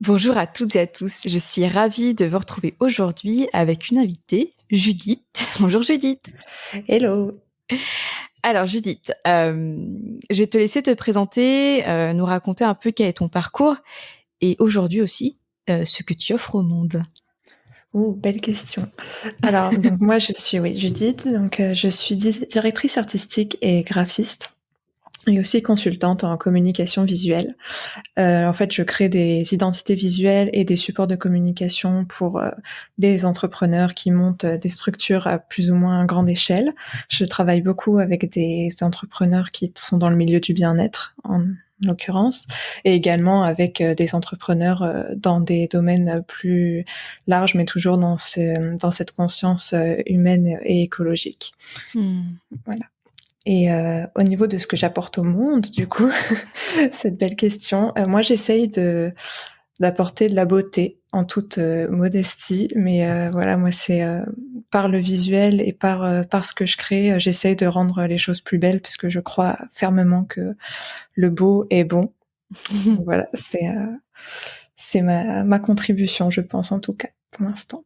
Bonjour à toutes et à tous. Je suis ravie de vous retrouver aujourd'hui avec une invitée, Judith. Bonjour Judith. Hello. Alors Judith, je vais te laisser te présenter, nous raconter un peu quel est ton parcours et aujourd'hui aussi ce que tu offres au monde. Belle question. Alors, donc moi, je suis Judith, donc je suis directrice artistique et graphiste et aussi consultante en communication visuelle. En fait, je crée des identités visuelles et des supports de communication pour des entrepreneurs qui montent des structures à plus ou moins grande échelle. Je travaille beaucoup avec des entrepreneurs qui sont dans le milieu du bien-être, en l'occurrence, et également avec des entrepreneurs dans des domaines plus larges, mais toujours dans cette conscience humaine et écologique. Hmm. Voilà. Et au niveau de ce que j'apporte au monde, du coup, cette belle question, moi j'essaye d'apporter de la beauté en toute modestie, mais voilà, moi c'est par le visuel et par ce que je crée, j'essaye de rendre les choses plus belles puisque je crois fermement que le beau est bon. Donc voilà, c'est ma contribution, je pense en tout cas pour l'instant.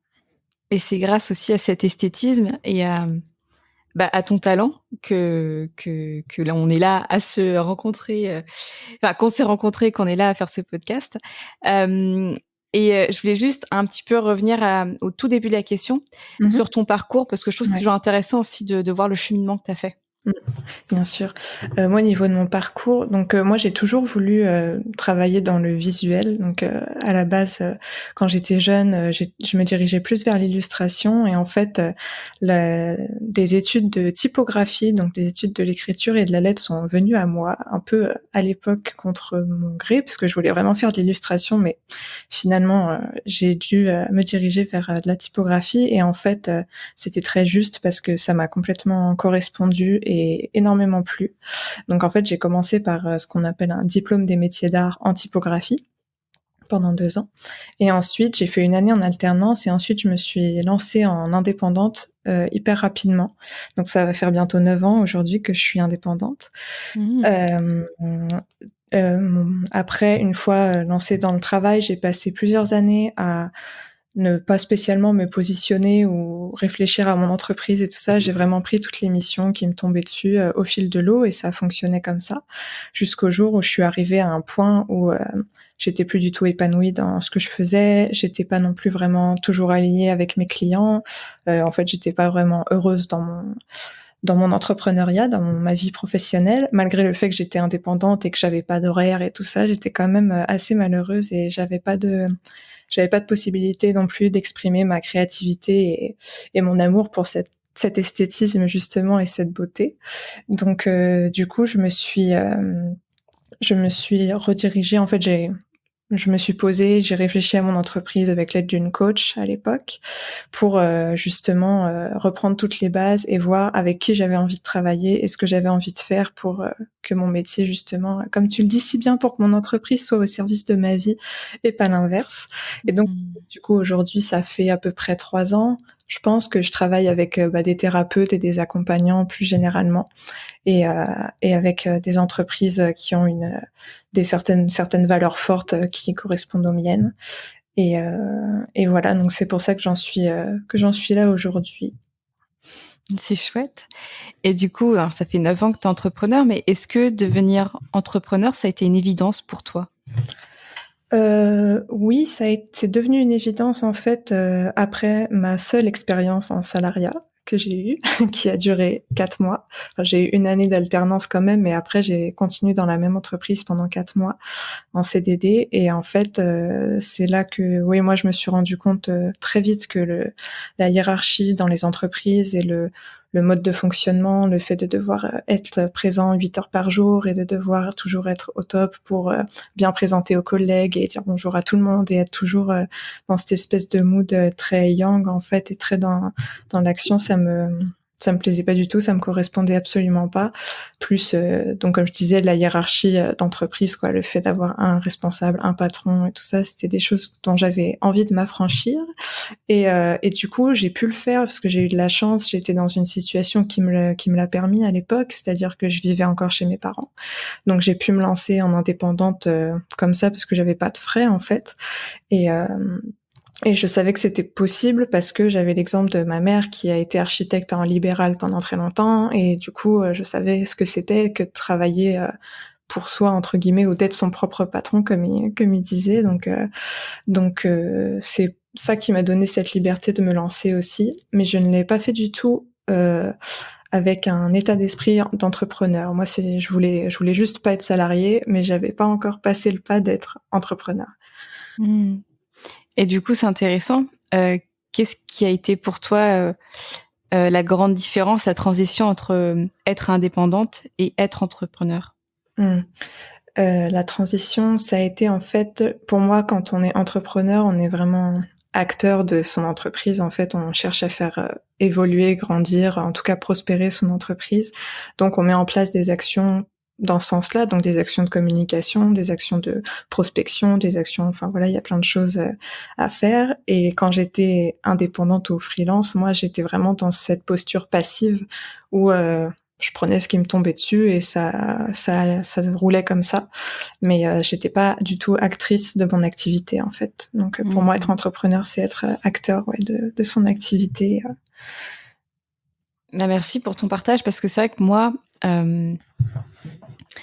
Et c'est grâce aussi à cet esthétisme et à ton talent que là on est là à se rencontrer, enfin qu'on s'est rencontrés, qu'on est là à faire ce podcast. Euh, je voulais juste un petit peu revenir au tout début de la question Mhm. sur ton parcours parce que je trouve que c'est Ouais. toujours intéressant aussi de voir le cheminement que tu as fait. Mm. Bien sûr. Moi, au niveau de mon parcours, donc moi j'ai toujours voulu travailler dans le visuel. Donc à la base, quand j'étais jeune, je me dirigeais plus vers l'illustration et en fait, des études de typographie, donc les études de l'écriture et de la lettre sont venues à moi un peu à l'époque contre mon gré, parce que je voulais vraiment faire de l'illustration, mais finalement j'ai dû me diriger vers de la typographie et en fait c'était très juste parce que ça m'a complètement correspondu et énormément plu. Donc en fait, j'ai commencé par ce qu'on appelle un diplôme des métiers d'art en typographie pendant 2 ans. Et ensuite, j'ai fait une année en alternance et ensuite, je me suis lancée en indépendante hyper rapidement. Donc ça va faire bientôt 9 ans aujourd'hui que je suis indépendante. Mmh. Euh, Après, une fois lancée dans le travail, j'ai passé plusieurs années à ne pas spécialement me positionner ou réfléchir à mon entreprise et tout ça. J'ai vraiment pris toutes les missions qui me tombaient dessus au fil de l'eau et ça fonctionnait comme ça jusqu'au jour où je suis arrivée à un point où j'étais plus du tout épanouie dans ce que je faisais. J'étais pas non plus vraiment toujours alignée avec mes clients. En fait, j'étais pas vraiment heureuse dans mon entrepreneuriat, ma vie professionnelle, malgré le fait que j'étais indépendante et que j'avais pas d'horaire et tout ça, j'étais quand même assez malheureuse et j'avais pas de possibilité non plus d'exprimer ma créativité et mon amour pour cet esthétisme justement et cette beauté. Donc du coup, je me suis redirigée. En fait, je me suis posée, j'ai réfléchi à mon entreprise avec l'aide d'une coach à l'époque pour justement reprendre toutes les bases et voir avec qui j'avais envie de travailler et ce que j'avais envie de faire pour que mon métier justement, comme tu le dis si bien, pour que mon entreprise soit au service de ma vie et pas l'inverse. Et donc Mmh. du coup aujourd'hui ça fait à peu près 3 ans. Je pense que je travaille avec des thérapeutes et des accompagnants plus généralement et avec des entreprises qui ont des certaines valeurs fortes qui correspondent aux miennes. Et voilà, donc c'est pour ça que j'en suis là aujourd'hui. C'est chouette. Et du coup, alors ça fait 9 ans que tu es entrepreneur, mais est-ce que devenir entrepreneur, ça a été une évidence pour toi? Oui, c'est devenu une évidence en fait après ma seule expérience en salariat que j'ai eue, qui a duré 4 mois. Enfin, j'ai eu une année d'alternance quand même, mais après j'ai continué dans la même entreprise pendant 4 mois en CDD. Et en fait, c'est là que, oui, moi je me suis rendu compte très vite que la hiérarchie dans les entreprises et le mode de fonctionnement, le fait de devoir être présent 8 heures par jour et de devoir toujours être au top pour bien présenter aux collègues et dire bonjour à tout le monde et être toujours dans cette espèce de mood très yang en fait et très dans l'action, ça me plaisait pas du tout, ça me correspondait absolument pas. Plus, donc comme je disais, de la hiérarchie d'entreprise, quoi, le fait d'avoir un responsable, un patron et tout ça, c'était des choses dont j'avais envie de m'affranchir. Et du coup, j'ai pu le faire parce que j'ai eu de la chance. J'étais dans une situation qui me l'a permis à l'époque, c'est-à-dire que je vivais encore chez mes parents. Donc j'ai pu me lancer en indépendante comme ça parce que j'avais pas de frais en fait. Et euh, et je savais que c'était possible parce que j'avais l'exemple de ma mère qui a été architecte en libéral pendant très longtemps. Et du coup, je savais ce que c'était que de travailler pour soi, entre guillemets, ou d'être son propre patron, comme il disait. Donc, c'est ça qui m'a donné cette liberté de me lancer aussi. Mais je ne l'ai pas fait du tout avec un état d'esprit d'entrepreneur. Moi, je voulais juste pas être salariée, mais j'avais pas encore passé le pas d'être entrepreneur. Mmh. Et du coup, c'est intéressant. Qu'est-ce qui a été pour toi la grande différence, la transition entre être indépendante et être entrepreneur? La transition, ça a été en fait, pour moi, quand on est entrepreneur, on est vraiment acteur de son entreprise. En fait, on cherche à faire évoluer, grandir, en tout cas prospérer son entreprise. Donc, on met en place des actions dans ce sens-là, donc des actions de communication, des actions de prospection, des actions, enfin voilà, il y a plein de choses à faire. Et quand j'étais indépendante ou freelance, moi, j'étais vraiment dans cette posture passive où je prenais ce qui me tombait dessus et ça roulait comme ça. Mais j'étais pas du tout actrice de mon activité en fait. Donc pour moi, être entrepreneur, c'est être acteur ouais, de son activité. Bah, merci pour ton partage parce que c'est vrai que moi,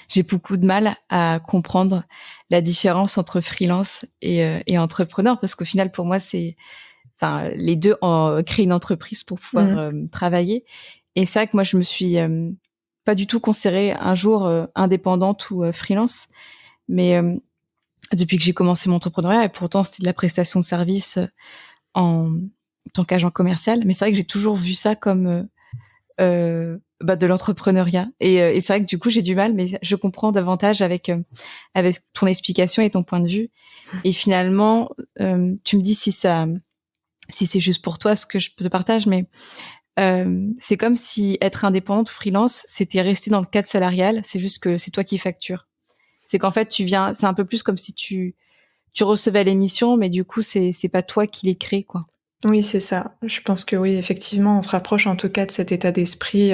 j'ai beaucoup de mal à comprendre la différence entre freelance et entrepreneur parce qu'au final, pour moi, enfin, les deux créent une entreprise pour pouvoir travailler. Et c'est vrai que moi, je me suis pas du tout considérée un jour indépendante ou freelance, mais depuis que j'ai commencé mon entrepreneuriat, et pourtant c'était de la prestation de service en tant qu'agent commercial, mais c'est vrai que j'ai toujours vu ça comme de l'entrepreneuriat. Et c'est vrai que du coup j'ai du mal, mais je comprends davantage avec ton explication et ton point de vue. Et finalement, tu me dis si c'est juste pour toi ce que je te partage, mais c'est comme si être indépendante ou freelance, c'était rester dans le cadre salarial. C'est juste que c'est toi qui factures. C'est qu'en fait c'est un peu plus comme si tu recevais l'émission, mais du coup c'est pas toi qui les crée, quoi. Oui, c'est ça. Je pense que oui, effectivement, on se rapproche en tout cas de cet état d'esprit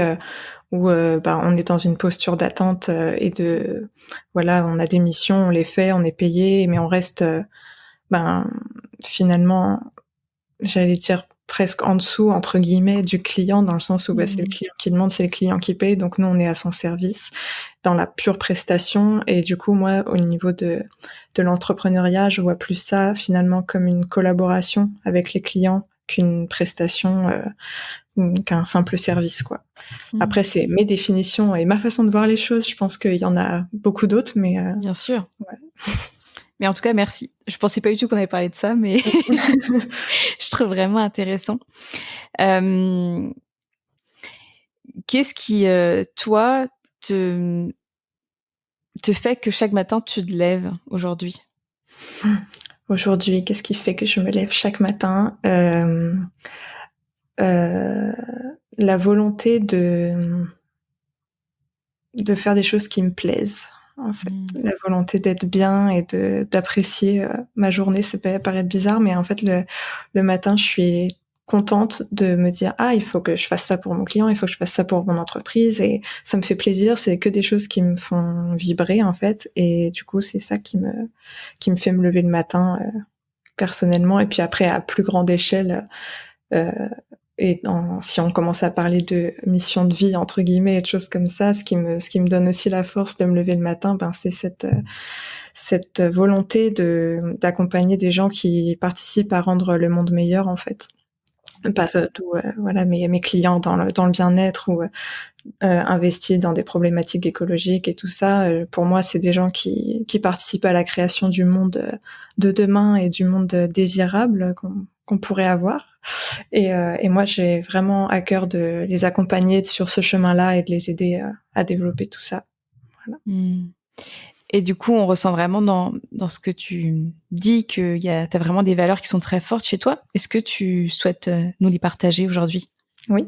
où on est dans une posture d'attente et de voilà, on a des missions, on les fait, on est payé, mais on reste ben finalement, j'allais dire presque en dessous entre guillemets du client dans le sens où c'est le client qui demande, c'est le client qui paye, donc nous on est à son service dans la pure prestation. Et du coup moi au niveau de l'entrepreneuriat, je vois plus ça finalement comme une collaboration avec les clients qu'une prestation qu'un simple service quoi. Après c'est mes définitions et ma façon de voir les choses, je pense qu'il y en a beaucoup d'autres, mais Bien sûr. ouais. Mais en tout cas, merci. Je pensais pas du tout qu'on avait parlé de ça, mais je trouve vraiment intéressant. Qu'est-ce qui, toi, te fait que chaque matin tu te lèves aujourd'hui? Aujourd'hui, qu'est-ce qui fait que je me lève chaque matin? La volonté de faire des choses qui me plaisent, en fait. La volonté d'être bien et d'apprécier ma journée. Ça peut paraître bizarre, mais en fait, le matin, je suis contente de me dire il faut que je fasse ça pour mon client, il faut que je fasse ça pour mon entreprise, et ça me fait plaisir. C'est que des choses qui me font vibrer en fait, et du coup c'est ça qui me fait me lever le matin personnellement. Et puis après à plus grande échelle, si on commence à parler de mission de vie entre guillemets et de choses comme ça, ce qui me donne aussi la force de me lever le matin, c'est cette volonté d'accompagner des gens qui participent à rendre le monde meilleur en fait. Pas tout, voilà, mes clients dans le bien-être ou investis dans des problématiques écologiques et tout ça. Pour moi, c'est des gens qui participent à la création du monde de demain et du monde désirable qu'on pourrait avoir. Et moi, j'ai vraiment à cœur de les accompagner sur ce chemin-là et de les aider à développer tout ça. Voilà. Et du coup, on ressent vraiment dans ce que tu dis que t'as vraiment des valeurs qui sont très fortes chez toi. Est-ce que tu souhaites nous les partager aujourd'hui? Oui,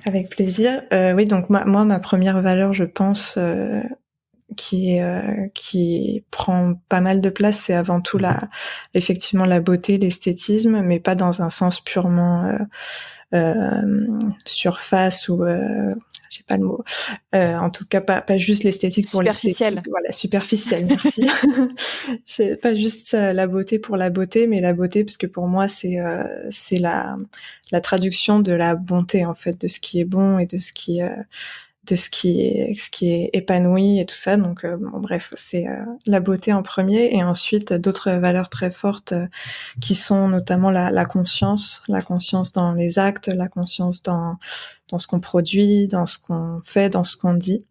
avec plaisir. Oui, donc moi, ma première valeur, je pense, qui prend pas mal de place, c'est avant tout effectivement la beauté, l'esthétisme, mais pas dans un sens purement surface ou j'ai pas le mot. En tout cas, pas juste l'esthétique pour l'esthétique. Superficielle. Voilà, superficielle. Merci. J'ai pas juste la beauté pour la beauté, mais la beauté parce que pour moi c'est la traduction de la bonté en fait, de ce qui est bon et de ce qui est épanoui et tout ça. Donc bon, bref, c'est la beauté en premier et ensuite d'autres valeurs très fortes qui sont notamment la conscience dans les actes, la conscience dans ce qu'on produit, dans ce qu'on fait, dans ce qu'on dit,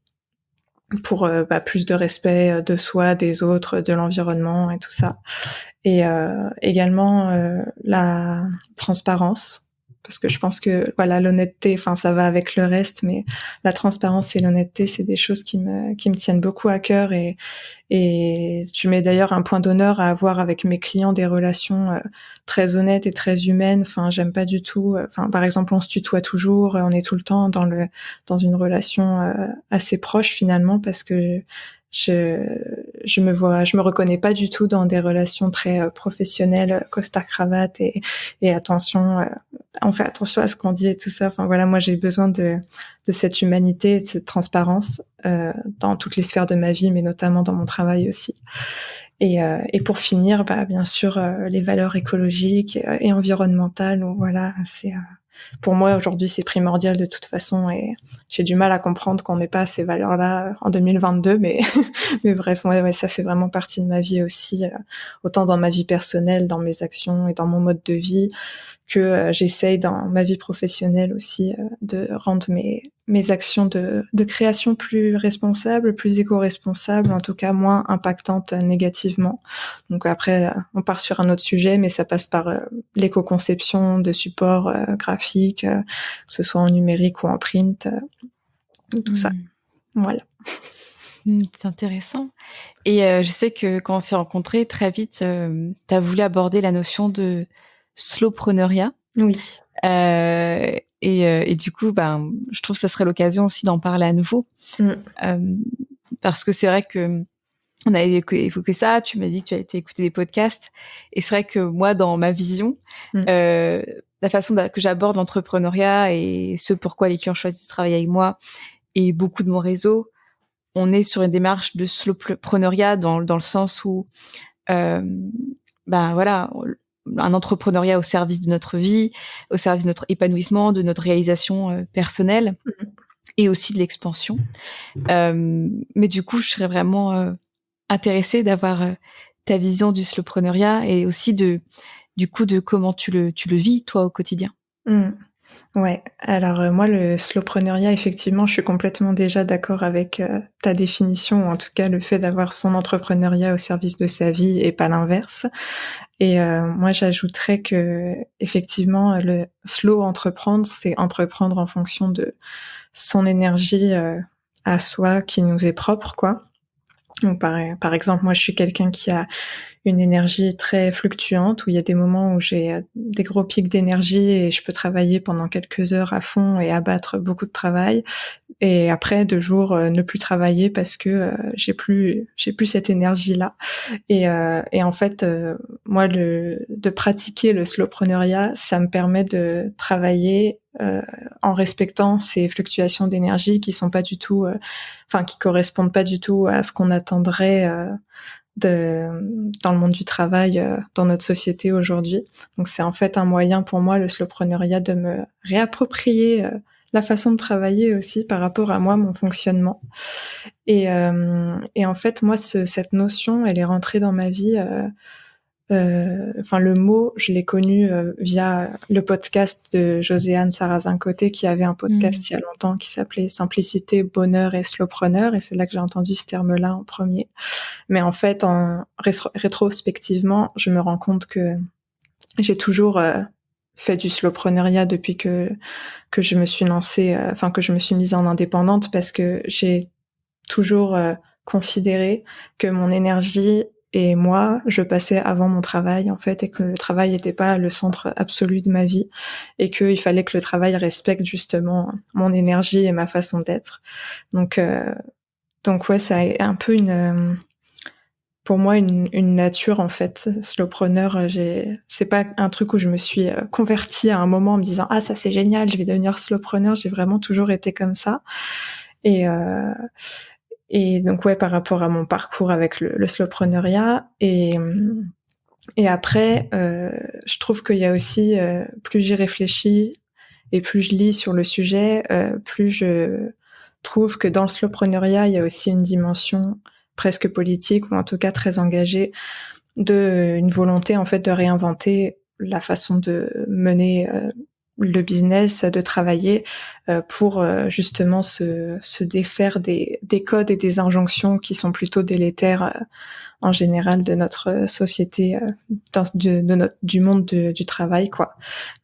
pour plus de respect de soi, des autres, de l'environnement et tout ça. Et également la transparence, parce que je pense que voilà, l'honnêteté, enfin ça va avec le reste, mais la transparence et l'honnêteté, c'est des choses qui me tiennent beaucoup à cœur et je mets d'ailleurs un point d'honneur à avoir avec mes clients des relations très honnêtes et très humaines. Enfin, j'aime pas du tout. Enfin, par exemple, on se tutoie toujours, on est tout le temps dans une relation assez proche finalement parce que je je me reconnais pas du tout dans des relations très professionnelles, costard cravate et attention, on fait attention à ce qu'on dit et tout ça. Enfin voilà, moi j'ai besoin de cette humanité et de cette transparence dans toutes les sphères de ma vie, mais notamment dans mon travail aussi. Et pour finir, bien sûr, les valeurs écologiques et environnementales. Donc voilà, c'est pour moi aujourd'hui c'est primordial de toute façon et j'ai du mal à comprendre qu'on n'ait pas ces valeurs-là en 2022, mais mais bref, ouais, ça fait vraiment partie de ma vie aussi, autant dans ma vie personnelle, dans mes actions et dans mon mode de vie, que j'essaye dans ma vie professionnelle aussi de rendre mes actions de création plus responsables, plus éco-responsables, en tout cas moins impactantes négativement. Donc après, on part sur un autre sujet, mais ça passe par l'éco-conception de supports graphiques, que ce soit en numérique ou en print, tout ça. Mmh. Voilà. C'est intéressant. Et je sais que quand on s'est rencontrés, très vite, tu as voulu aborder la notion de slowpreneuriat. Oui. Et du coup, je trouve que ça serait l'occasion aussi d'en parler à nouveau. Mm. Parce que c'est vrai que on a évoqué ça, tu m'as dit que tu as été écouter des podcasts. Et c'est vrai que moi, dans ma vision, Mm. la façon que j'aborde l'entrepreneuriat et ce pourquoi les clients choisissent de travailler avec moi et beaucoup de mon réseau, on est sur une démarche de slowpreneuriat dans le sens où, voilà, un entrepreneuriat au service de notre vie, au service de notre épanouissement, de notre réalisation personnelle et aussi de l'expansion. Mais du coup, je serais vraiment intéressée d'avoir ta vision du slowpreneuriat et aussi du coup de comment tu le vis toi au quotidien. Mm. Ouais, alors moi le slowpreneuriat, effectivement, je suis complètement déjà d'accord avec ta définition, ou en tout cas le fait d'avoir son entrepreneuriat au service de sa vie et pas l'inverse. Et moi j'ajouterais que effectivement le slow entreprendre, c'est entreprendre en fonction de son énergie à soi qui nous est propre, quoi. Donc par exemple, moi je suis quelqu'un qui a une énergie très fluctuante, où il y a des moments où j'ai des gros pics d'énergie et je peux travailler pendant quelques heures à fond et abattre beaucoup de travail. Et après, 2 jours, ne plus travailler parce que j'ai plus cette énergie-là. Et en fait, moi, de pratiquer le slowpreneuriat, ça me permet de travailler en respectant ces fluctuations d'énergie qui sont pas du tout, enfin, qui correspondent pas du tout à ce qu'on attendrait dans le monde du travail, dans notre société aujourd'hui. Donc c'est en fait un moyen pour moi, le slowpreneuriat, de me réapproprier la façon de travailler aussi par rapport à moi, mon fonctionnement. Et en fait, moi, cette notion, elle est rentrée dans ma vie. Enfin, le mot, je l'ai connu via le podcast de Joséanne Sarrazin-Côté, qui avait un podcast il y a longtemps qui s'appelait Simplicité, Bonheur et Slowpreneur, et c'est là que j'ai entendu ce terme-là en premier. Mais en fait, rétrospectivement, je me rends compte que j'ai toujours fait du slowpreneuriat depuis que je me suis lancée, enfin que je me suis mise en indépendante, parce que j'ai toujours considéré que mon énergie et moi, je passais avant mon travail, en fait, et que le travail n'était pas le centre absolu de ma vie, et qu'il fallait que le travail respecte justement mon énergie et ma façon d'être. Donc ouais, ça est un peu pour moi une nature en fait. Slowpreneur, c'est pas un truc où je me suis convertie à un moment en me disant ah ça c'est génial, je vais devenir slowpreneur. J'ai vraiment toujours été comme ça. Et euh, et donc ouais, par rapport à mon parcours avec le slowpreneuriat et après, je trouve qu'il y a aussi plus j'y réfléchis et plus je lis sur le sujet, plus je trouve que dans le slowpreneuriat, il y a aussi une dimension presque politique ou en tout cas très engagée de une volonté en fait de réinventer la façon de mener le business, de travailler pour justement se défaire des codes et des injonctions qui sont plutôt délétères en général de notre société, du monde du travail, quoi.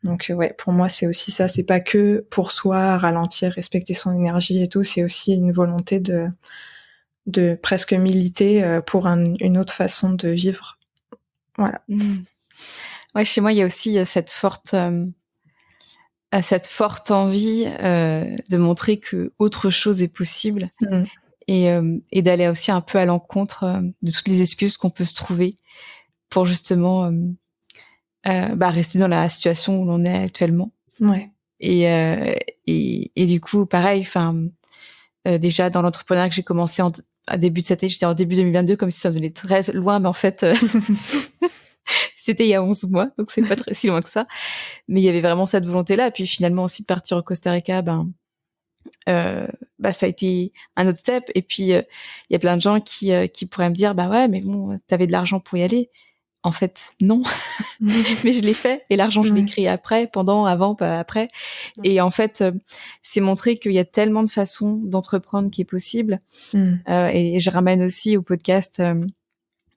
Donc ouais, pour moi c'est aussi ça, c'est pas que pour soi ralentir, respecter son énergie et tout, c'est aussi une volonté de presque militer pour une autre façon de vivre. Voilà. Ouais, chez moi, il y a aussi cette forte envie de montrer que autre chose est possible Mmh. et d'aller aussi un peu à l'encontre de toutes les excuses qu'on peut se trouver pour justement rester dans la situation où l'on est actuellement. Ouais. Et, euh, et du coup, pareil, déjà dans l'entrepreneuriat que j'ai commencé à début de cette année, j'étais en début 2022, comme si ça me donnait très loin, mais en fait, c'était il y a 11 mois, donc c'est pas très si loin que ça. Mais il y avait vraiment cette volonté-là. Et puis finalement aussi de partir au Costa Rica, ça a été un autre step. Et puis il y a plein de gens qui pourraient me dire, bah ouais, mais bon, t'avais de l'argent pour y aller. En fait, non. Mais je l'ai fait et l'argent je l'ai Ouais. créé après, pendant, avant, pas après. Et en fait, c'est montrer qu'il y a tellement de façons d'entreprendre qui est possible. Mmh. Et je ramène aussi au podcast.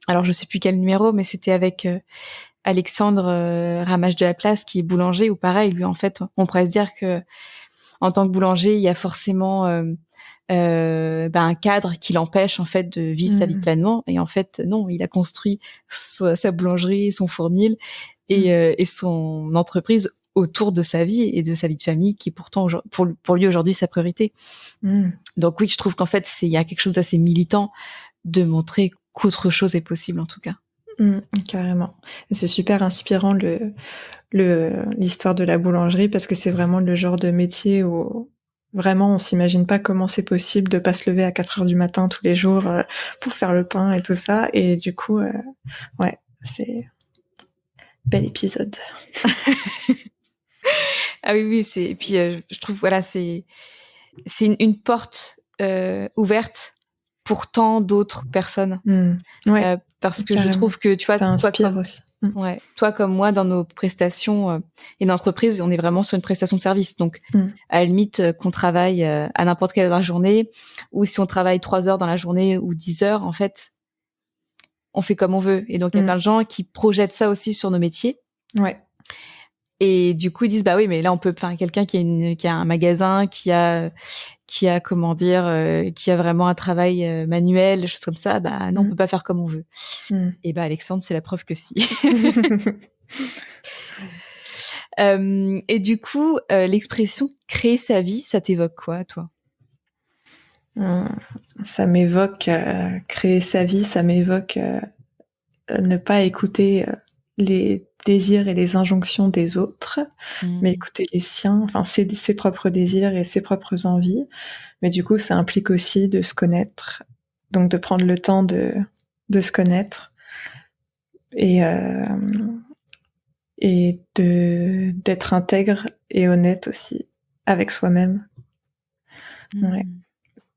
Alors je sais plus quel numéro, mais c'était avec Alexandre Ramage de la Place qui est boulanger. Ou pareil, lui en fait, on pourrait se dire que en tant que boulanger, il y a forcément un cadre qui l'empêche en fait de vivre sa vie Mmh. pleinement. Et en fait, non, il a construit sa boulangerie, son fournil Mmh. et son entreprise autour de sa vie et de sa vie de famille, qui est pourtant pour lui aujourd'hui sa priorité. Mmh. Donc oui, je trouve qu'en fait, il y a quelque chose d'assez militant de montrer qu'autre chose est possible en tout cas. Mmh. Carrément. Et c'est super inspirant l'histoire de la boulangerie parce que c'est vraiment le genre de métier où vraiment on s'imagine pas comment c'est possible de pas se lever à 4 heures du matin tous les jours pour faire le pain et tout ça. Et du coup, ouais, c'est bel épisode. Ah oui, oui, et puis je trouve voilà, c'est une porte ouverte pour tant d'autres personnes. Mmh. Ouais, Parce que je carrément. trouve que tu vois, Ça inspire aussi. Mmh. toi comme moi, dans nos prestations et d'entreprise, on est vraiment sur une prestation de service. Donc, Mmh. à la limite, qu'on travaille à n'importe quelle heure de la journée, ou si on travaille 3 heures dans la journée ou 10 heures, en fait, on fait comme on veut. Et donc, il y a Mmh. plein de gens qui projettent ça aussi sur nos métiers. Ouais. Et du coup, ils disent, bah oui, mais là, on peut, enfin, quelqu'un qui a un magasin, comment dire, qui a vraiment un travail manuel, des choses comme ça, bah non, on Mmh. peut pas faire comme on veut. Mmh. Et bah Alexandre, c'est la preuve que si. Et du coup, l'expression créer sa vie, ça t'évoque quoi, toi? Mmh. Ça m'évoque créer sa vie, ça m'évoque ne pas écouter les désirs et les injonctions des autres, mais Mmh. écouter les siens, enfin ses propres désirs et ses propres envies. Mais du coup, ça implique aussi de se connaître, donc de prendre le temps de se connaître et d'être intègre et honnête aussi avec soi-même. Ouais. Mmh.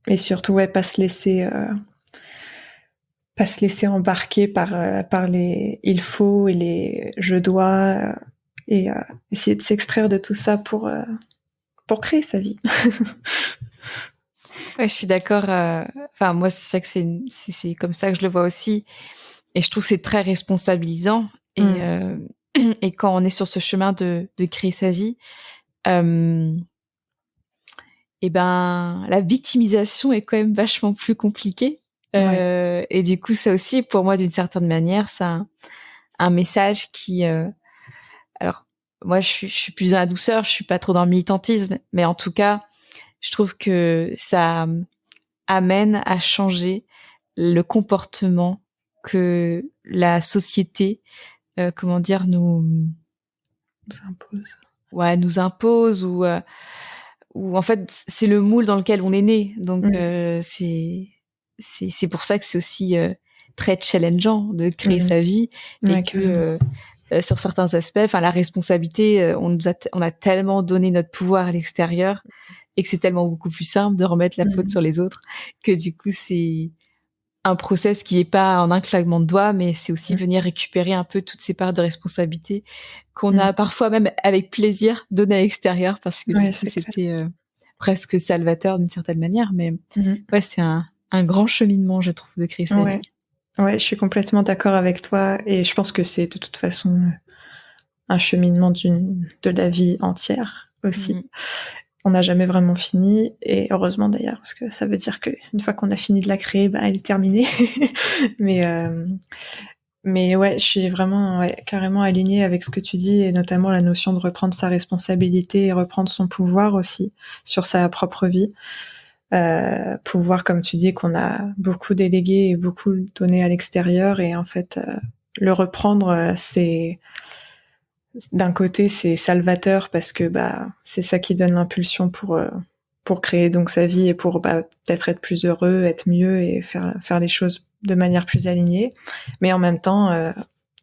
Et surtout, ouais, pas se laisser embarquer par les il faut et les je dois et essayer de s'extraire de tout ça pour créer sa vie. Ouais, je suis d'accord. Enfin, moi, c'est ça que c'est comme ça que je le vois aussi. Et je trouve que c'est très responsabilisant. Et, Mm. et quand on est sur ce chemin de créer sa vie, euh, et ben, la victimisation est quand même vachement plus compliquée. Ouais. Et du coup, ça aussi, pour moi, d'une certaine manière, c'est un message qui... alors, moi, je suis plus dans la douceur, je suis pas trop dans le militantisme, mais en tout cas, je trouve que ça amène à changer le comportement que la société, comment dire, On s'impose. ouais, nous impose ou en fait c'est le moule dans lequel on est né. Donc Mmh. c'est pour ça que c'est aussi très challengeant de créer Mmh. sa vie et Ouais, que carrément. sur certains aspects, enfin la responsabilité, on a tellement donné notre pouvoir à l'extérieur et que c'est tellement beaucoup plus simple de remettre la faute Mmh. sur les autres que du coup c'est un process qui est pas en un claquement de doigts, mais c'est aussi Mmh. venir récupérer un peu toutes ces parts de responsabilité qu'on a Mmh. parfois même avec plaisir donné à l'extérieur parce que du Ouais, coup c'est clair. c'était presque salvateur d'une certaine manière. Mais Mmh. ouais, c'est un grand cheminement, je trouve, de créer sa Ouais. vie. Ouais, je suis complètement d'accord avec toi et je pense que c'est de toute façon un cheminement de la vie entière aussi. Mhm. On n'a jamais vraiment fini et heureusement d'ailleurs parce que ça veut dire qu'une fois qu'on a fini de la créer, bah, elle est terminée. mais mais ouais, je suis vraiment carrément alignée avec ce que tu dis et notamment la notion de reprendre sa responsabilité et reprendre son pouvoir aussi sur sa propre vie. Pouvoir, comme tu dis, qu'on a beaucoup délégué et beaucoup donné à l'extérieur et en fait le reprendre, c'est d'un côté c'est salvateur parce que bah c'est ça qui donne l'impulsion pour créer donc sa vie et pour bah, peut-être être plus heureux, être mieux et faire les choses de manière plus alignée. Mais en même temps,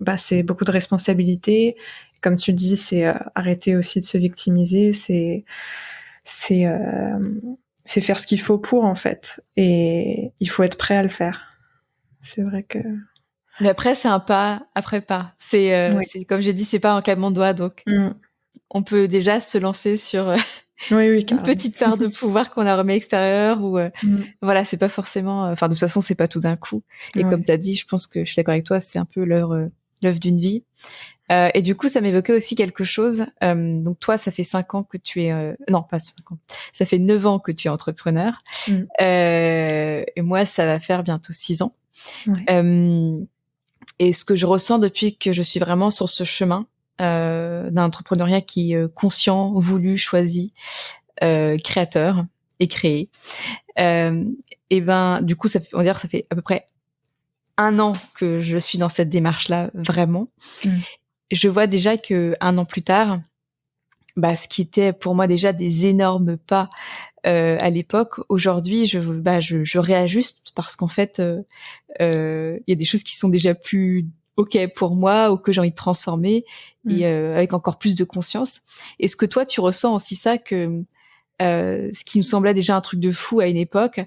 bah c'est beaucoup de responsabilités. Comme tu le dis, c'est arrêter aussi de se victimiser, c'est c'est faire ce qu'il faut pour en fait et il faut être prêt à le faire. C'est vrai que Mais après, c'est un pas après pas. oui. C'est comme j'ai dit, c'est pas un claquement de doigts, donc Mmh. on peut déjà se lancer sur Oui, oui, une carrément. petite part de pouvoir qu'on a remis extérieur ou Mmh. voilà, c'est pas forcément enfin de toute façon, c'est pas tout d'un coup et comme Ouais. tu as dit, je pense que je suis d'accord avec toi, c'est un peu l'œuvre d'une vie. Et du coup, ça m'évoquait aussi quelque chose. Donc toi, ça fait 5 ans que tu es non, pas 5 ans. Ça fait 9 ans que tu es entrepreneur. Mmh. Et moi, ça va faire bientôt 6 ans. Ouais. Et ce que je ressens depuis que je suis vraiment sur ce chemin d'un entrepreneuriat qui est conscient, voulu, choisi, créateur et créé. Euh, et ben, du coup, on va dire que ça fait à peu près 1 an que je suis dans cette démarche-là vraiment. Mmh. Je vois déjà que 1 an plus tard, bah, ce qui était pour moi déjà des énormes pas à l'époque, aujourd'hui, je réajuste parce qu'en fait, il y a des choses qui sont déjà plus ok pour moi ou que j'ai envie de transformer et Mmh. avec encore plus de conscience. Est-ce que toi, tu ressens aussi ça que ce qui me semblait déjà un truc de fou à une époque,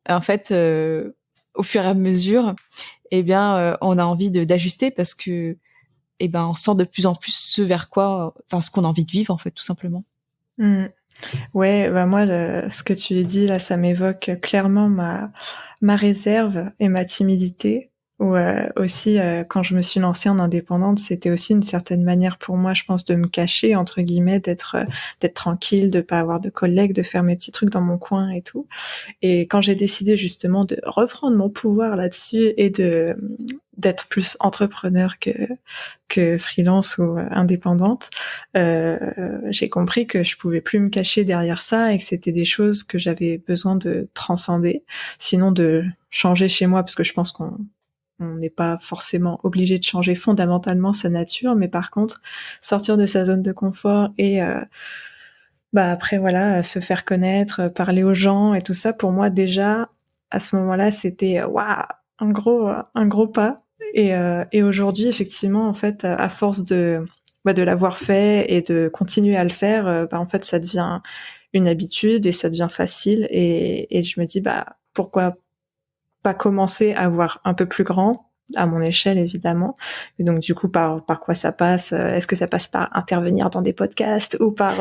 en fait, au fur et à mesure, eh bien, on a envie d'ajuster parce que, eh ben, on sent de plus en plus ce vers quoi, enfin, ce qu'on a envie de vivre, en fait, tout simplement. Mmh. Ouais, bah moi, ce que tu dis là, ça m'évoque clairement ma réserve et ma timidité. Ou aussi, quand je me suis lancée en indépendante, c'était aussi une certaine manière pour moi, je pense, de me cacher entre guillemets, d'être tranquille, de pas avoir de collègues, de faire mes petits trucs dans mon coin et tout. Et quand j'ai décidé justement de reprendre mon pouvoir là-dessus et de d'être plus entrepreneur que freelance ou indépendante, j'ai compris que je pouvais plus me cacher derrière ça et que c'était des choses que j'avais besoin de transcender, sinon de changer chez moi, parce que je pense qu'on n'est pas forcément obligé de changer fondamentalement sa nature, mais par contre sortir de sa zone de confort et bah après voilà, se faire connaître, parler aux gens et tout ça, pour moi déjà à ce moment-là, c'était waouh, un gros pas. Et aujourd'hui, effectivement, en fait, à force de l'avoir fait et de continuer à le faire, bah en fait, ça devient une habitude et ça devient facile. Et je me dis bah pourquoi pas commencer à voir un peu plus grand à mon échelle évidemment. Et donc du coup par quoi ça passe? Est-ce que ça passe par intervenir dans des podcasts ou par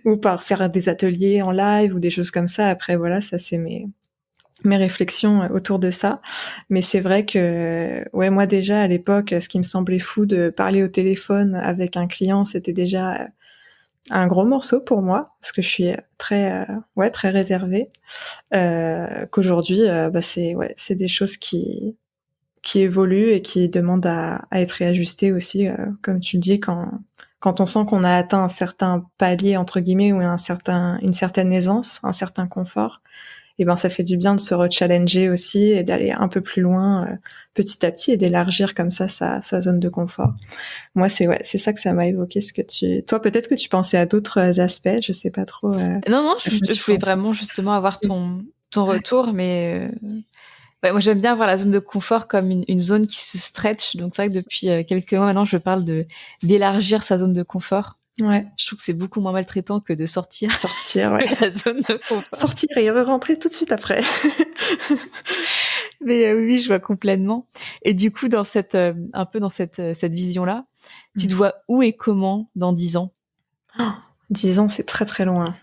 ou par faire des ateliers en live ou des choses comme ça? Après voilà, ça c'est mes réflexions autour de ça. Mais c'est vrai que ouais, moi déjà à l'époque, ce qui me semblait fou de parler au téléphone avec un client, c'était déjà un gros morceau pour moi parce que je suis très réservée. Qu'aujourd'hui, c'est des choses qui évoluent et qui demandent à être réajustées aussi, comme tu le dis, quand on sent qu'on a atteint un certain palier entre guillemets ou une certaine aisance, un certain confort, et ben ça fait du bien de se rechallenger aussi et d'aller un peu plus loin petit à petit et d'élargir comme ça sa zone de confort. Moi c'est ça que ça m'a évoqué toi peut-être que tu pensais à d'autres aspects, je sais pas trop Non, à quoi je tu voulais pensais. vraiment justement avoir ton retour, mais ouais, moi j'aime bien voir la zone de confort comme une zone qui se stretch. Donc c'est vrai que depuis quelques mois maintenant, je parle d'élargir sa zone de confort. Ouais, Je trouve que c'est beaucoup moins maltraitant que de sortir sortir, ouais. de la zone de confort. Sortir et re-rentrer tout de suite après. Mais oui, je vois complètement. Et du coup, dans un peu dans cette vision-là, tu te vois où et comment dans 10 ans? 10 ans, c'est très très loin.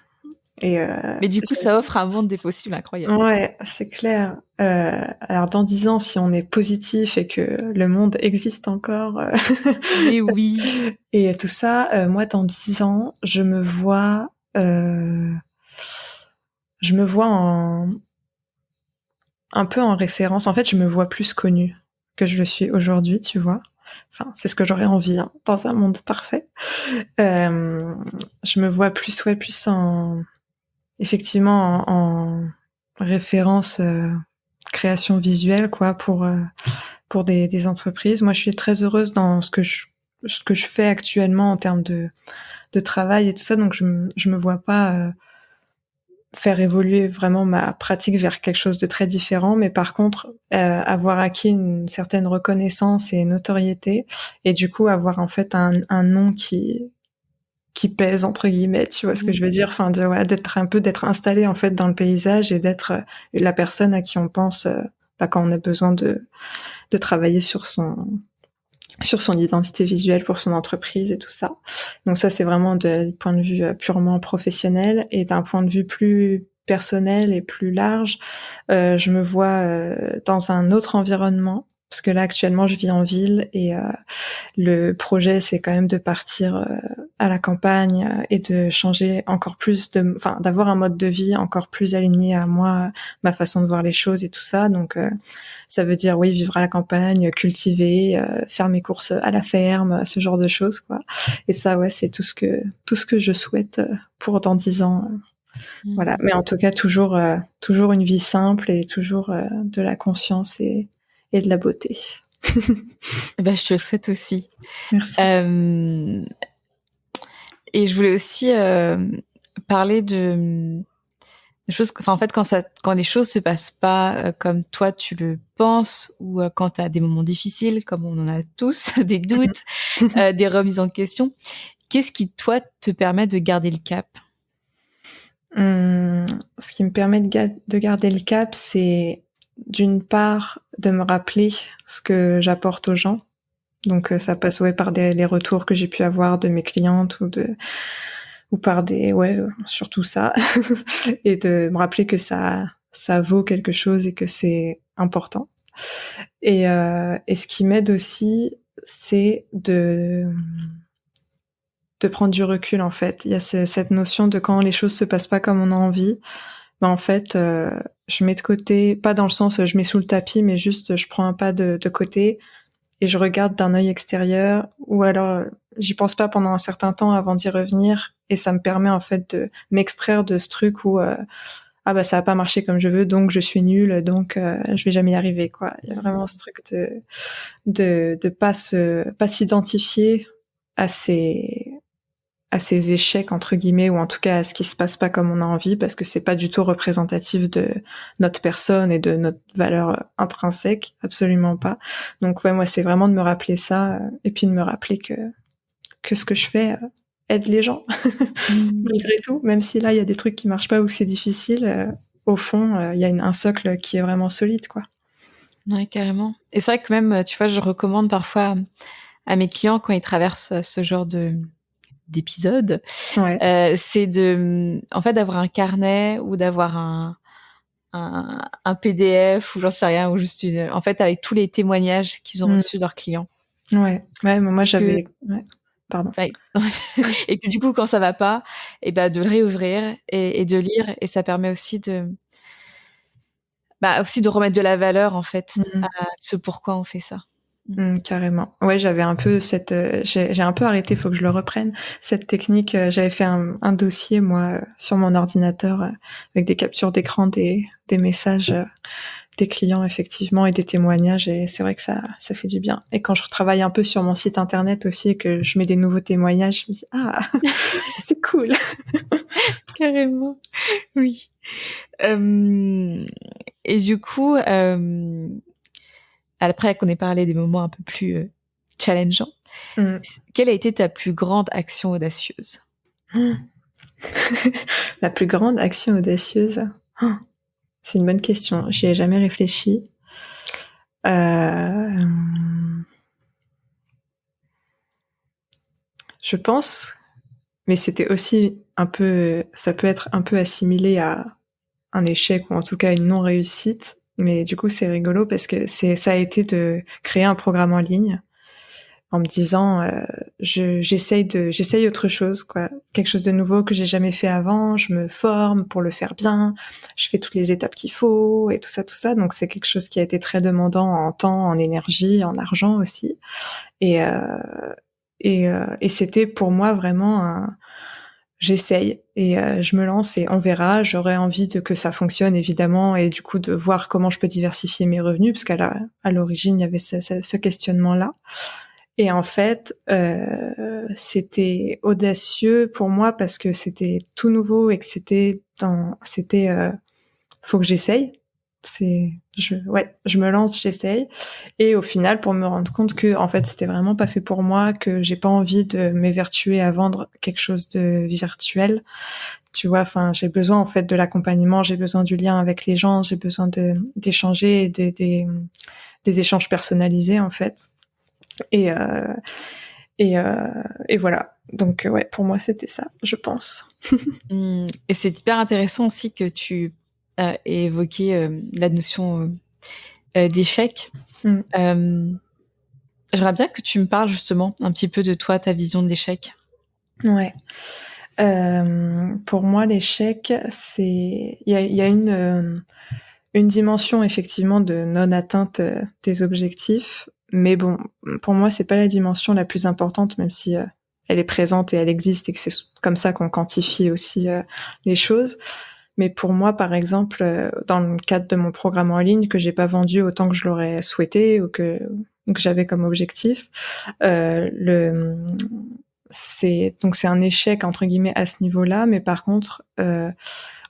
Et Mais du coup, ça offre un monde des possibles incroyable. ouais, c'est clair. Alors dans 10 ans, si on est positif et que le monde existe encore Mais oui. et tout ça, moi dans 10 ans, je me vois un peu en référence. En fait, je me vois plus connue que je le suis aujourd'hui, tu vois. Enfin, c'est ce que j'aurais envie hein, dans un monde parfait. Euh, je me vois plus en effectivement en référence création visuelle quoi pour des entreprises. Moi, je suis très heureuse dans ce que je fais actuellement en termes de travail et tout ça, donc je me vois pas faire évoluer vraiment ma pratique vers quelque chose de très différent, mais par contre avoir acquis une certaine reconnaissance et notoriété et du coup avoir en fait un nom qui pèse entre guillemets, tu vois ce que je veux dire, enfin d'être installé en fait dans le paysage et d'être la personne à qui on pense quand on a besoin de travailler sur son identité visuelle pour son entreprise et tout ça. Donc ça c'est vraiment du point de vue purement professionnel et d'un point de vue plus personnel et plus large, je me vois dans un autre environnement parce que là actuellement je vis en ville et le projet, c'est quand même de partir à la campagne et de changer encore plus d'avoir un mode de vie encore plus aligné à moi, ma façon de voir les choses et tout ça. Donc, ça veut dire, oui, vivre à la campagne, cultiver, faire mes courses à la ferme, ce genre de choses, quoi. Et ça, ouais, c'est tout ce que je souhaite pour dans 10 ans. Voilà. Mais en tout cas, toujours une vie simple et toujours de la conscience et de la beauté. Ben, je te le souhaite aussi. Merci. Euh, et je voulais aussi parler de choses, enfin, en fait, quand les choses se passent pas comme toi tu le penses, ou quand tu as des moments difficiles, comme on en a tous, des doutes, des remises en question, qu'est-ce qui, toi, te permet de garder le cap? Ce qui me permet de garder le cap, c'est d'une part de me rappeler ce que j'apporte aux gens. Donc ça passe par les retours que j'ai pu avoir de mes clientes ou par surtout ça et de me rappeler que ça vaut quelque chose et que c'est important. Et ce qui m'aide aussi, c'est de prendre du recul en fait. Il y a cette notion de quand les choses se passent pas comme on a envie, ben en fait je mets de côté, pas dans le sens je mets sous le tapis, mais juste je prends un pas de côté et je regarde d'un œil extérieur, ou alors j'y pense pas pendant un certain temps avant d'y revenir, et ça me permet en fait de m'extraire de ce truc où ah bah ça a pas marché comme je veux, donc je suis nulle, donc je vais jamais y arriver quoi. Il y a vraiment ce truc de pas s'identifier à ces échecs entre guillemets, ou en tout cas à ce qui se passe pas comme on a envie, parce que c'est pas du tout représentatif de notre personne et de notre valeur intrinsèque, absolument pas. Donc ouais, moi c'est vraiment de me rappeler ça et puis de me rappeler que ce que je fais aide les gens Mmh. malgré tout, même si là il y a des trucs qui marchent pas ou que c'est difficile, au fond il y a un socle qui est vraiment solide quoi. Ouais, carrément. Et c'est vrai que même, tu vois, je recommande parfois à mes clients quand ils traversent ce genre d'épisode, Ouais. c'est en fait, d'avoir un carnet ou d'avoir un PDF ou j'en sais rien, ou juste en fait, avec tous les témoignages qu'ils ont Mmh. reçus de leurs clients. Ouais. Ouais, mais moi Que j'avais ouais. Pardon. Ouais. Et que du coup, quand ça va pas, et ben de le réouvrir et de lire, et ça permet aussi de remettre de la valeur en fait Mmh. à ce pourquoi on fait ça. Carrément. Ouais, j'avais un peu j'ai un peu arrêté, faut que je le reprenne, cette technique. J'avais fait un dossier, moi, sur mon ordinateur, avec des captures d'écran des messages des clients, effectivement, et des témoignages, et c'est vrai que ça fait du bien. Et quand je retravaille un peu sur mon site internet aussi, et que je mets des nouveaux témoignages, je me dis, ah, c'est cool. Carrément, oui. Et du coup, après qu'on ait parlé des moments un peu plus challengeants, Mm. quelle a été ta plus grande action audacieuse? La plus grande action audacieuse. Oh, c'est une bonne question. J'y ai jamais réfléchi. Euh, je pense, mais c'était aussi un peu, ça peut être un peu assimilé à un échec ou en tout cas une non-réussite. Mais du coup, c'est rigolo parce que ça a été de créer un programme en ligne en me disant, j'essaye autre chose, quoi, quelque chose de nouveau que j'ai jamais fait avant. Je me forme pour le faire bien. Je fais toutes les étapes qu'il faut et tout ça, tout ça. Donc c'est quelque chose qui a été très demandant en temps, en énergie, en argent aussi. Et et c'était pour moi vraiment j'essaye et je me lance et on verra. J'aurais envie de que ça fonctionne évidemment et du coup de voir comment je peux diversifier mes revenus parce à l'origine il y avait ce questionnement-là. Et en fait, c'était audacieux pour moi parce que c'était tout nouveau et que faut que j'essaye. Je me lance, j'essaye. Et au final, pour me rendre compte que, en fait, c'était vraiment pas fait pour moi, que j'ai pas envie de m'évertuer à vendre quelque chose de virtuel. Tu vois, enfin, j'ai besoin, en fait, de l'accompagnement, j'ai besoin du lien avec les gens, j'ai besoin d'échanger et des échanges personnalisés, en fait. Et, euh, et voilà. Donc, ouais, pour moi, c'était ça, je pense. Et c'est hyper intéressant aussi que tu aies évoqué la notion d'échec. Mm. J'aimerais bien que tu me parles justement un petit peu de toi, ta vision de l'échec. Ouais. Pour moi, l'échec, il y a une dimension effectivement de non-atteinte des objectifs, mais bon, pour moi, c'est pas la dimension la plus importante, même si elle est présente et elle existe et que c'est comme ça qu'on quantifie aussi les choses. Mais pour moi, par exemple, dans le cadre de mon programme en ligne que j'ai pas vendu autant que je l'aurais souhaité ou que j'avais comme objectif, le c'est un échec entre guillemets à ce niveau-là, mais par contre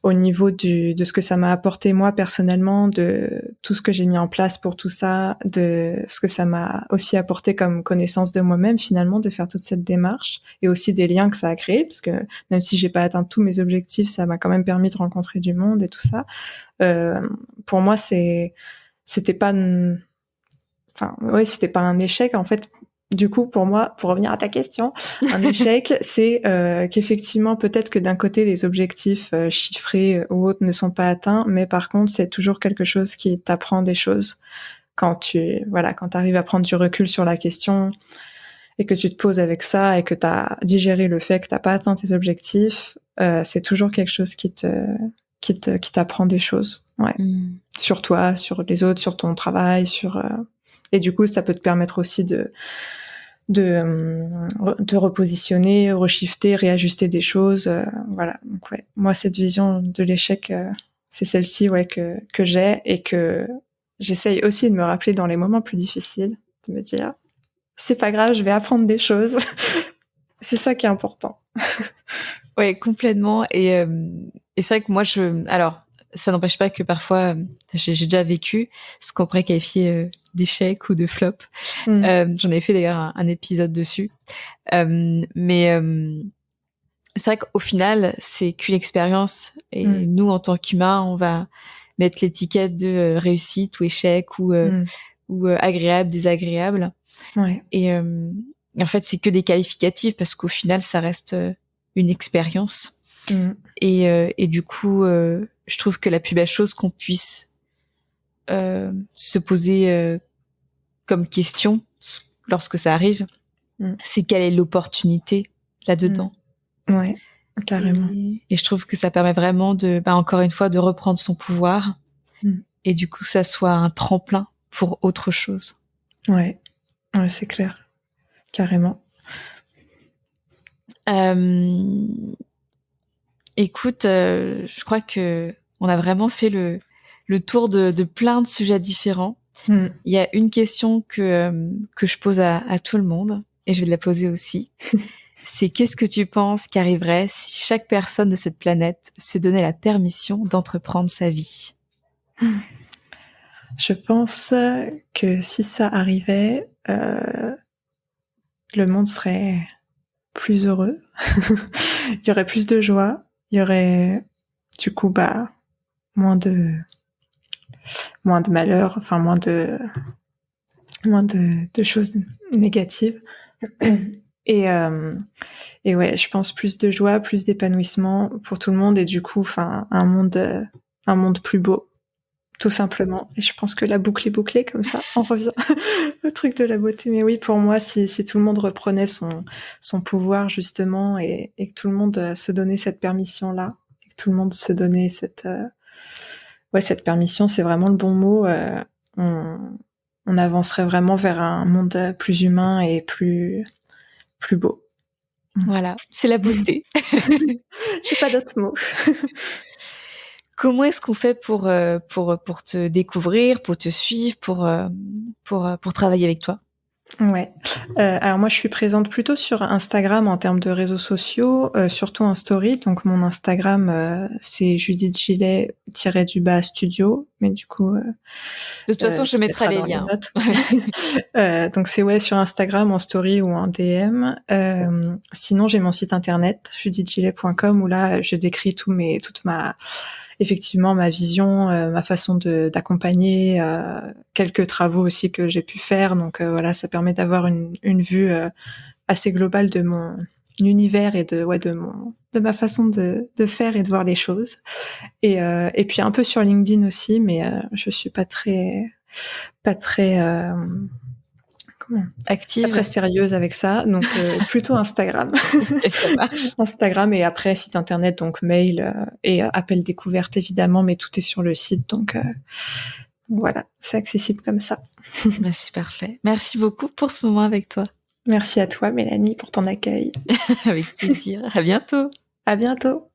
au niveau de ce que ça m'a apporté moi personnellement, de tout ce que j'ai mis en place pour tout ça, de ce que ça m'a aussi apporté comme connaissance de moi-même finalement, de faire toute cette démarche et aussi des liens que ça a créé, parce que même si j'ai pas atteint tous mes objectifs, ça m'a quand même permis de rencontrer du monde et tout ça. Euh, pour moi, c'était pas, enfin, ouais, c'était pas un échec en fait. Du coup, pour moi, pour revenir à ta question, un échec, c'est qu'effectivement, peut-être que d'un côté, les objectifs chiffrés ou autres ne sont pas atteints, mais par contre, c'est toujours quelque chose qui t'apprend des choses quand quand t'arrives à prendre du recul sur la question et que tu te poses avec ça et que t'as digéré le fait que t'as pas atteint tes objectifs, c'est toujours quelque chose qui t'apprend des choses, ouais, sur toi, sur les autres, sur ton travail, et du coup, ça peut te permettre aussi de repositionner, reshifter, réajuster des choses. Voilà. Donc ouais, moi cette vision de l'échec, c'est celle-ci ouais que j'ai et que j'essaye aussi de me rappeler dans les moments plus difficiles, de me dire c'est pas grave, je vais apprendre des choses. C'est ça qui est important. Ouais, complètement. Et c'est vrai que moi, alors, ça n'empêche pas que parfois, j'ai déjà vécu ce qu'on pourrait qualifier d'échec ou de flop. Mm. J'en ai fait d'ailleurs un épisode dessus. Mais c'est vrai qu'au final, c'est qu'une expérience. Et Mm. nous, en tant qu'humains, on va mettre l'étiquette de réussite ou échec Mm. ou agréable, désagréable. Ouais. Et en fait, c'est que des qualificatifs parce qu'au final, ça reste une expérience. Mm. Et du coup, je trouve que la plus belle chose qu'on puisse se poser comme question lorsque ça arrive, c'est quelle est l'opportunité là-dedans. Ouais, carrément. Et je trouve que ça permet vraiment encore une fois, de reprendre son pouvoir. Et du coup, ça soit un tremplin pour autre chose. Ouais, c'est clair. Carrément. Écoute, je crois que on a vraiment fait le tour de plein de sujets différents. Il y a une question que je pose à tout le monde, et je vais te la poser aussi. C'est: qu'est-ce que tu penses qu'arriverait si chaque personne de cette planète se donnait la permission d'entreprendre sa vie? Je pense que si ça arrivait, le monde serait plus heureux. Il y aurait plus de joie. Il y aurait, du coup, moins de malheur, enfin moins de choses négatives. Et ouais, je pense plus de joie, plus d'épanouissement pour tout le monde, et du coup, enfin, un monde plus beau, tout simplement. Et je pense que la boucle est bouclée, comme ça, on revient au truc de la beauté. Mais oui, pour moi, si tout le monde reprenait son pouvoir, justement, et que tout le monde se donnait cette permission-là, et que tout le monde se donnait cette permission, c'est vraiment le bon mot. On avancerait vraiment vers un monde plus humain et plus beau. Voilà, c'est la beauté. J'ai pas d'autres mots. Comment est-ce qu'on fait pour te découvrir, pour te suivre, pour travailler avec toi? Ouais. Alors moi, je suis présente plutôt sur Instagram en termes de réseaux sociaux, surtout en story. Donc mon Instagram, c'est Judith Gillet-studio, mais du coup, de toute façon, je mettrai les liens. Donc c'est sur Instagram en story ou en DM. Sinon, j'ai mon site internet judithgillet.com, où là, je décris effectivement ma vision, ma façon d'accompagner, quelques travaux aussi que j'ai pu faire. Donc voilà, ça permet d'avoir une vue assez globale de mon univers et de ma façon de faire et de voir les choses. Et puis un peu sur LinkedIn aussi, mais je suis pas très active, pas très sérieuse avec ça, donc plutôt Instagram. Et ça marche. Instagram, et après site internet, donc mail et appel découverte évidemment, mais tout est sur le site, donc voilà, c'est accessible comme ça. C'est parfait. Merci beaucoup pour ce moment avec toi. Merci à toi, Mélanie, pour ton accueil. Avec plaisir. À bientôt. À bientôt.